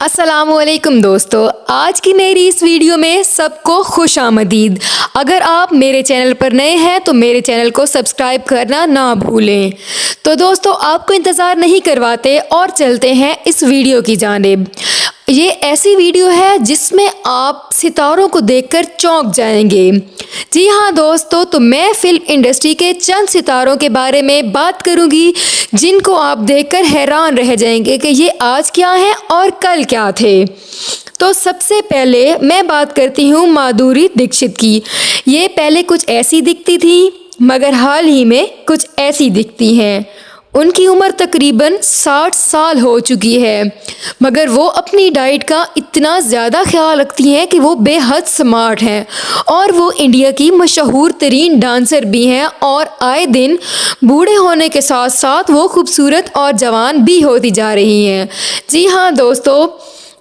अस्सलामुअलैकुम दोस्तों, आज की मेरी इस वीडियो में सबको खुश आमदीद। अगर आप मेरे चैनल पर नए हैं तो मेरे चैनल को सब्सक्राइब करना ना भूलें। तो दोस्तों, आपको इंतज़ार नहीं करवाते और चलते हैं इस वीडियो की जानिब। ये ऐसी वीडियो है जिसमें आप सितारों को देखकर चौंक जाएंगे। जी हाँ दोस्तों, तो मैं फिल्म इंडस्ट्री के चंद सितारों के बारे में बात करूंगी जिनको आप देखकर हैरान रह जाएंगे कि ये आज क्या है और कल क्या थे। तो सबसे पहले मैं बात करती हूँ माधुरी दीक्षित की। ये पहले कुछ ऐसी दिखती थी मगर हाल ही में कुछ ऐसी दिखती हैं। उनकी उम्र तकरीबन 60 साल हो चुकी है मगर वो अपनी डाइट का इतना ज़्यादा ख्याल रखती हैं कि वो बेहद स्मार्ट हैं और वो इंडिया की मशहूर तरीन डांसर भी हैं और आए दिन बूढ़े होने के साथ साथ वो खूबसूरत और जवान भी होती जा रही हैं। जी हाँ दोस्तों,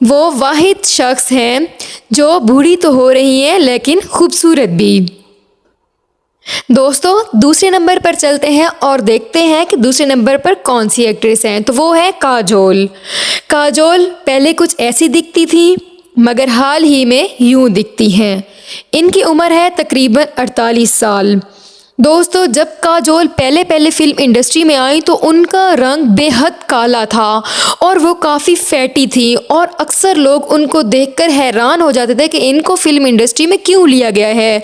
वो वाहिद शख्स हैं जो बूढ़ी तो हो रही हैं लेकिन खूबसूरत भी। दोस्तों, दूसरे नंबर पर चलते हैं और देखते हैं कि दूसरे नंबर पर कौन सी एक्ट्रेस हैं। तो वो है काजोल। काजोल पहले कुछ ऐसी दिखती थी मगर हाल ही में यूं दिखती हैं। इनकी उम्र है तकरीबन 48 साल। दोस्तों, जब काजोल पहले पहले फिल्म इंडस्ट्री में आई तो उनका रंग बेहद काला था और वो काफ़ी फैटी थी और अक्सर लोग उनको देखकर हैरान हो जाते थे कि इनको फिल्म इंडस्ट्री में क्यों लिया गया है।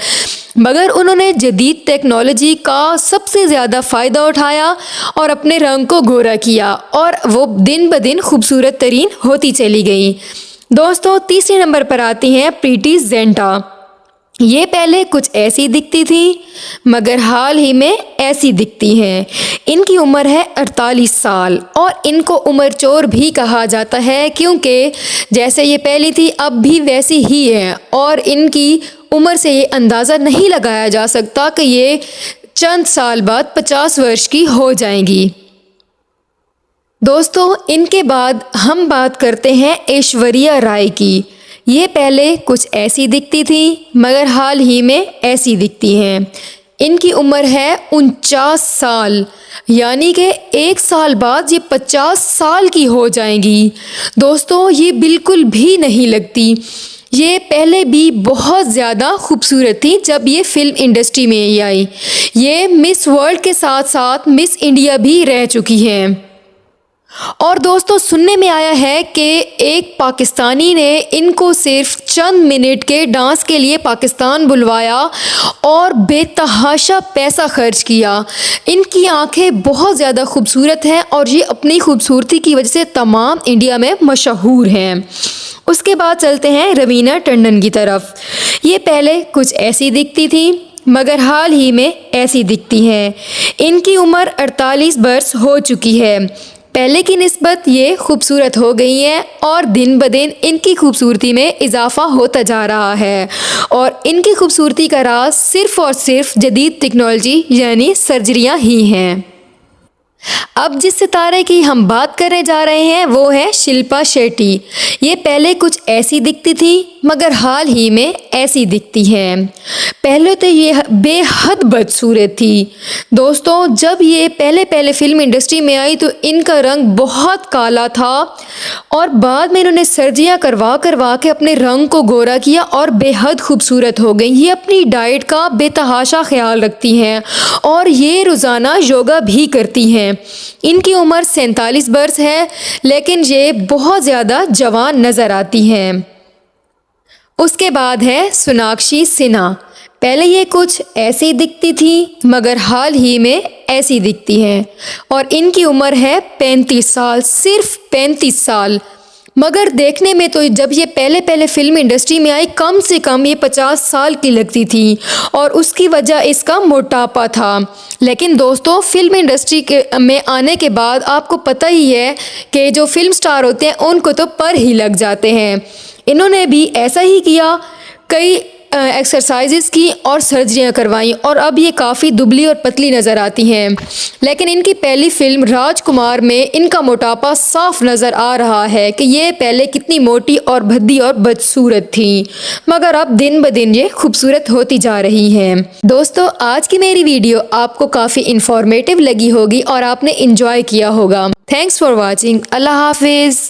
मगर उन्होंने जदीद टेक्नोलॉजी का सबसे ज़्यादा फ़ायदा उठाया और अपने रंग को गोरा किया और वो दिन ब दिन खूबसूरत तरीन होती चली गई। दोस्तों, तीसरे नंबर पर आती हैं प्रीति जिंटा। ये पहले कुछ ऐसी दिखती थी मगर हाल ही में ऐसी दिखती हैं। इनकी उम्र है 48 साल और इनको उम्र चोर भी कहा जाता है क्योंकि जैसे ये पहली थी अब भी वैसी ही है और इनकी उम्र से ये अंदाज़ा नहीं लगाया जा सकता कि ये चंद साल बाद 50 वर्ष की हो जाएंगी। दोस्तों, इनके बाद हम बात करते हैं ऐश्वर्या राय की। ये पहले कुछ ऐसी दिखती थी मगर हाल ही में ऐसी दिखती हैं। इनकी उम्र है 49 साल, यानी कि एक साल बाद ये 50 साल की हो जाएंगी। दोस्तों, ये बिल्कुल भी नहीं लगती। ये पहले भी बहुत ज़्यादा खूबसूरत थी जब ये फिल्म इंडस्ट्री में आई। ये मिस वर्ल्ड के साथ साथ मिस इंडिया भी रह चुकी हैं। और दोस्तों, सुनने में आया है कि एक पाकिस्तानी ने इनको सिर्फ चंद मिनट के डांस के लिए पाकिस्तान बुलवाया और बेतहाशा पैसा खर्च किया। इनकी आंखें बहुत ज़्यादा खूबसूरत हैं और ये अपनी खूबसूरती की वजह से तमाम इंडिया में मशहूर हैं। उसके बाद चलते हैं रवीना टंडन की तरफ। ये पहले कुछ ऐसी दिखती थी मगर हाल ही में ऐसी दिखती हैं। इनकी उम्र 48 वर्ष हो चुकी है। पहले की निस्बत ये खूबसूरत हो गई हैं और दिन ब दिन इनकी खूबसूरती में इजाफ़ा होता जा रहा है और इनकी खूबसूरती का राज सिर्फ़ और सिर्फ जदीद टेक्नोलॉजी यानी सर्जरियां ही हैं। अब जिस सितारे की हम बात करने जा रहे हैं वो है शिल्पा शेट्टी। ये पहले कुछ ऐसी दिखती थी मगर हाल ही में ऐसी दिखती हैं। पहले तो ये बेहद बदसूरत थी। दोस्तों, जब ये पहले पहले फिल्म इंडस्ट्री में आई तो इनका रंग बहुत काला था और बाद में इन्होंने सर्जरियाँ करवा के अपने रंग को गोरा किया और बेहद खूबसूरत हो गई। ये अपनी डाइट का बेतहाशा ख्याल रखती हैं और ये रोज़ाना योगा भी करती हैं। इनकी उम्र 47 वर्ष है लेकिन ये बहुत ज़्यादा जवान नज़र आती हैं। उसके बाद है सोनाक्षी सिन्हा। पहले ये कुछ ऐसी दिखती थी मगर हाल ही में ऐसी दिखती हैं और इनकी उम्र है 35 साल, सिर्फ 35 साल। मगर देखने में तो जब ये पहले पहले फिल्म इंडस्ट्री में आई कम से कम ये 50 साल की लगती थी और उसकी वजह इसका मोटापा था। लेकिन दोस्तों, फिल्म इंडस्ट्री में आने के बाद आपको पता ही है कि जो फिल्म स्टार होते हैं उनको तो पर ही लग जाते हैं। इन्होंने भी ऐसा ही किया, कई एक्सरसाइजेस की और सर्जरियां करवाई और अब ये काफ़ी दुबली और पतली नज़र आती हैं। लेकिन इनकी पहली फिल्म राजकुमार में इनका मोटापा साफ नज़र आ रहा है कि ये पहले कितनी मोटी और भद्दी और बदसूरत थी मगर अब दिन ब दिन ये खूबसूरत होती जा रही हैं। दोस्तों, आज की मेरी वीडियो आपको काफ़ी इंफॉर्मेटिव लगी होगी और आपने इंजॉय किया होगा। Thanks for watching. अल्लाह हाफिज़।